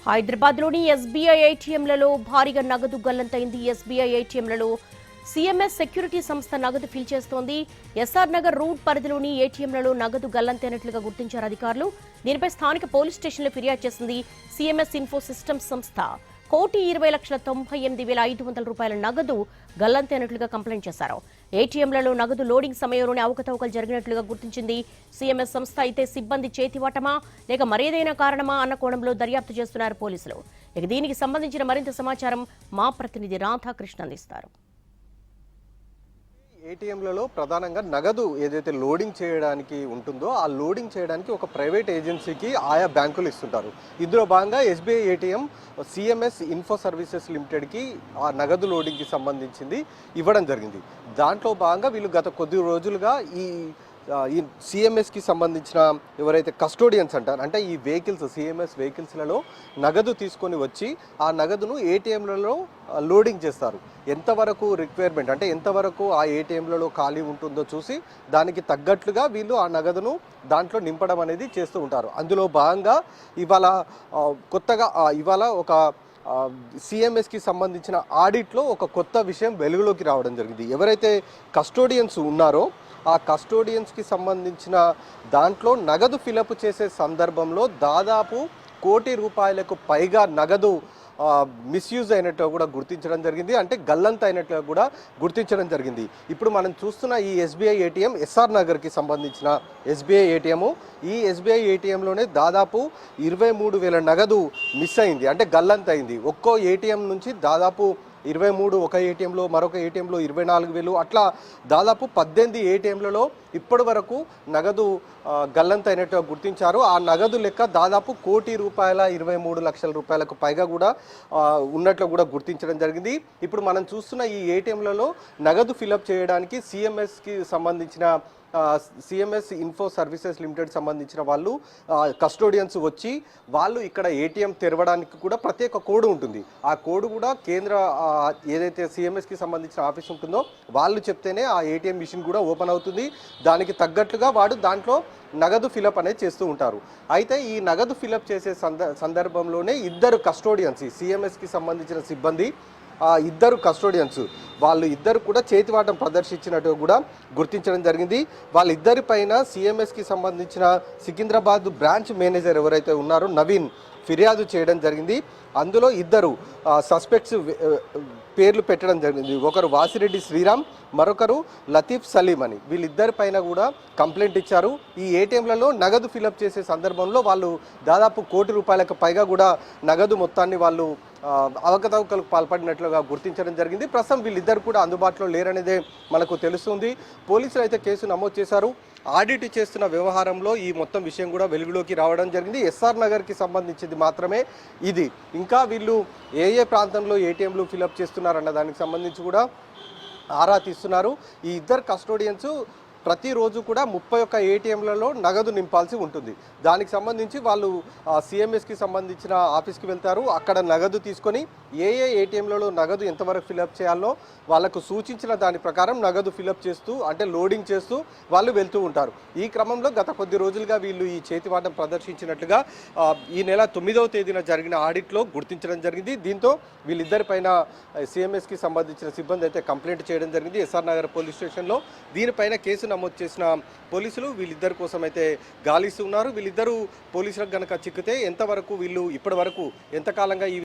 హైదరాబాద్లోని ఎస్బీఐ ఏటీఎంలలో భారీగా నగదు గల్లంతైంది. ఎస్బీఐ ఏటీఎంలలో సీఎంఎస్ సెక్యూరిటీ సంస్థ నగదు ఫిల్ చేస్తోంది. ఎస్ఆర్ నగర్ రూట్ పరిధిలోని ఏటీఎంలలో నగదు గల్లంతైనట్లుగా గుర్తించారు అధికారులు. దీనిపై స్థానిక పోలీస్ స్టేషన్లో ఫిర్యాదు చేసింది సీఎంఎస్ ఇన్ఫో సిస్టమ్స్ సంస్థ. 1,20,98,500 రూపాయల నగదు గల్లంతైనట్లుగా కంప్లైంట్ చేశారు. ఏటీఎంలలో నగదు లోడింగ్ సమయంలోనే అవకతవకలు జరిగినట్లుగా గుర్తించింది సీఎంఎస్ సంస్థ. అయితే సిబ్బంది చేతివాటమా లేక మరేదైనా కారణమా అన్న కోణంలో దర్యాప్తు చేస్తున్నారు పోలీసులు. ఇక దీనికి సంబంధించిన మరింత సమాచారం మా ప్రతినిధి రాధాకృష్ణ అందిస్తారు. ఏటీఎంలలో ప్రధానంగా నగదు ఏదైతే లోడింగ్ చేయడానికి ఉంటుందో ఆ లోడింగ్ చేయడానికి ఒక ప్రైవేట్ ఏజెన్సీకి ఆయా బ్యాంకులు ఇస్తుంటారు. ఇందులో భాగంగా SBI ATM CMS info services లిమిటెడ్కి ఆ నగదు లోడింగ్కి సంబంధించింది ఇవ్వడం జరిగింది. దాంట్లో భాగంగా వీళ్ళు గత కొద్ది రోజులుగా ఈ సిఎంఎస్కి సంబంధించిన ఎవరైతే కస్టోడియన్స్ అంటారు, అంటే ఈ వెహికల్స్ సిఎంఎస్ వెహికల్స్లలో నగదు తీసుకొని వచ్చి ఆ నగదును ఏటీఎంలలో లోడింగ్ చేస్తారు. ఎంతవరకు రిక్వైర్మెంట్ అంటే ఎంతవరకు ఆ ఏటీఎంలలో ఖాళీ ఉంటుందో చూసి దానికి తగ్గట్లుగా వీళ్ళు ఆ నగదును దాంట్లో నింపడం అనేది చేస్తూ ఉంటారు. అందులో భాగంగా ఇవాళ ఒక సిఎంఎస్కి సంబంధించిన ఆడిట్లో ఒక కొత్త విషయం వెలుగులోకి రావడం జరిగింది. ఎవరైతే కస్టోడియన్స్ ఉన్నారో ఆ కస్టోడియన్స్కి సంబంధించిన దాంట్లో నగదు ఫిలప్ చేసే సందర్భంలో దాదాపు ₹1,00,00,000 పైగా నగదు మిస్యూజ్ అయినట్టుగా కూడా గుర్తించడం జరిగింది. అంటే గల్లంత అయినట్టుగా కూడా గుర్తించడం జరిగింది. ఇప్పుడు మనం చూస్తున్న ఈ ఎస్బీఐ ఏటీఎం ఎస్ఆర్ నగర్కి సంబంధించిన ఎస్బీఐ ఏటీఎం. ఈ ఎస్బీఐ ఏటీఎంలోనే దాదాపు 23,000 నగదు మిస్ అయింది, అంటే గల్లంత అయింది. ఒక్కో ఏటీఎం నుంచి దాదాపు 23, ఒక ఏటీఎంలో మరొక ఏటీఎంలో 24,000, అట్లా దాదాపు 18 ఏటీఎంలలో ఇప్పటి వరకు నగదు గల్లంత అయినట్టుగా గుర్తించారు. ఆ నగదు లెక్క దాదాపు ₹1,23,00,000 పైగా కూడా ఉన్నట్లు కూడా గుర్తించడం జరిగింది. ఇప్పుడు మనం చూస్తున్న ఈ ఏటీఎంలలో నగదు ఫిలప్ చేయడానికి సిఎంఎస్కి సంబంధించిన సిఎంఎస్ ఇన్ఫో సర్వీసెస్ లిమిటెడ్ సంబంధించిన వాళ్ళు కస్టోడియన్స్ వచ్చి వాళ్ళు ఇక్కడ ఏటీఎం తెరవడానికి కూడా ప్రత్యేక కోడ్ ఉంటుంది. ఆ కోడ్ కూడా కేంద్ర ఏదైతే సిఎంఎస్కి సంబంధించిన ఆఫీస్ ఉంటుందో వాళ్ళు చెప్తేనే ఆ ఏటీఎం మిషన్ కూడా ఓపెన్ అవుతుంది. దానికి తగ్గట్లుగా వాడు దాంట్లో నగదు ఫిలప్ అనేది చేస్తూ ఉంటారు. అయితే ఈ నగదు ఫిలప్ చేసే సందర్భంలోనే ఇద్దరు కస్టోడియన్స్, సిఎంఎస్కి సంబంధించిన సిబ్బంది ఇద్దరు కస్టోడియన్స్ వాళ్ళు ఇద్దరు కూడా చేతివాటం ప్రదర్శించినట్టు కూడా గుర్తించడం జరిగింది. వాళ్ళిద్దరి పైన సిఎంఎస్కి సంబంధించిన సికింద్రాబాద్ బ్రాంచ్ మేనేజర్ ఎవరైతే ఉన్నారో నవీన్ ఫిర్యాదు చేయడం జరిగింది. అందులో ఇద్దరు సస్పెక్ట్స్ పేర్లు పెట్టడం జరిగింది. ఒకరు వాసిరెడ్డి శ్రీరామ్, మరొకరు లతీఫ్ సలీం అని. వీళ్ళిద్దరి పైన కూడా కంప్లైంట్ ఇచ్చారు. ఈ ఏటీఎంలలో నగదు ఫిలప్ చేసే సందర్భంలో వాళ్ళు దాదాపు ₹1,00,00,000 పైగా కూడా నగదు మొత్తాన్ని వాళ్ళు అవకతవకలకు పాల్పడినట్లుగా గుర్తించడం జరిగింది. ప్రస్తుతం వీళ్ళిద్దరు కూడా అందుబాటులో లేరనేదే మనకు తెలుస్తుంది. పోలీసులు అయితే కేసు నమోదు చేశారు. ఆడిట్ చేస్తున్న వ్యవహారంలో ఈ మొత్తం విషయం కూడా వెలుగులోకి రావడం జరిగింది. ఎస్ఆర్ నగర్కి సంబంధించింది మాత్రమే ఇది. ఇంకా వీళ్ళు ఏ ప్రాంతంలో ఏటీఎంలు ఫిలప్ చేస్తున్నారన్న దానికి సంబంధించి కూడా ఆరా తీస్తున్నారు. ఈ ఇద్దరు కస్టోడియన్స్ ప్రతిరోజు కూడా 31 ఏటీఎంలలో నగదు నింపాల్సి ఉంటుంది. దానికి సంబంధించి వాళ్ళు సిఎంఎస్కి సంబంధించిన ఆఫీస్కి వెళ్తారు. అక్కడ నగదు తీసుకొని ఏ ఏటీఎంలలో నగదు ఎంతవరకు ఫిలప్ చేయాలో వాళ్ళకు సూచించిన దాని ప్రకారం నగదు ఫిలప్ చేస్తూ, అంటే లోడింగ్ చేస్తూ వాళ్ళు వెళ్తూ ఉంటారు. ఈ క్రమంలో గత కొద్ది రోజులుగా వీళ్ళు ఈ చేతివాటం ప్రదర్శించినట్లుగా ఈ నెల 9వ తేదీన జరిగిన ఆడిట్లో గుర్తించడం జరిగింది. దీంతో వీళ్ళిద్దరిపైన సిఎంఎస్కి సంబంధించిన సిబ్బంది అయితే కంప్లైంట్ చేయడం జరిగింది ఎస్ఆర్ నగర్ పోలీస్ స్టేషన్లో. దీనిపైన కేసు నమోదు చేసిన పోలీసులు వీళ్ళిద్దరి కోసం అయితే గాలిస్తున్నారు. వీళ్ళిద్దరూ పోలీసులకు గనక చిక్కితే ఎంతవరకు వీళ్ళు ఇప్పటి వరకు ఎంతకాలంగా ఈ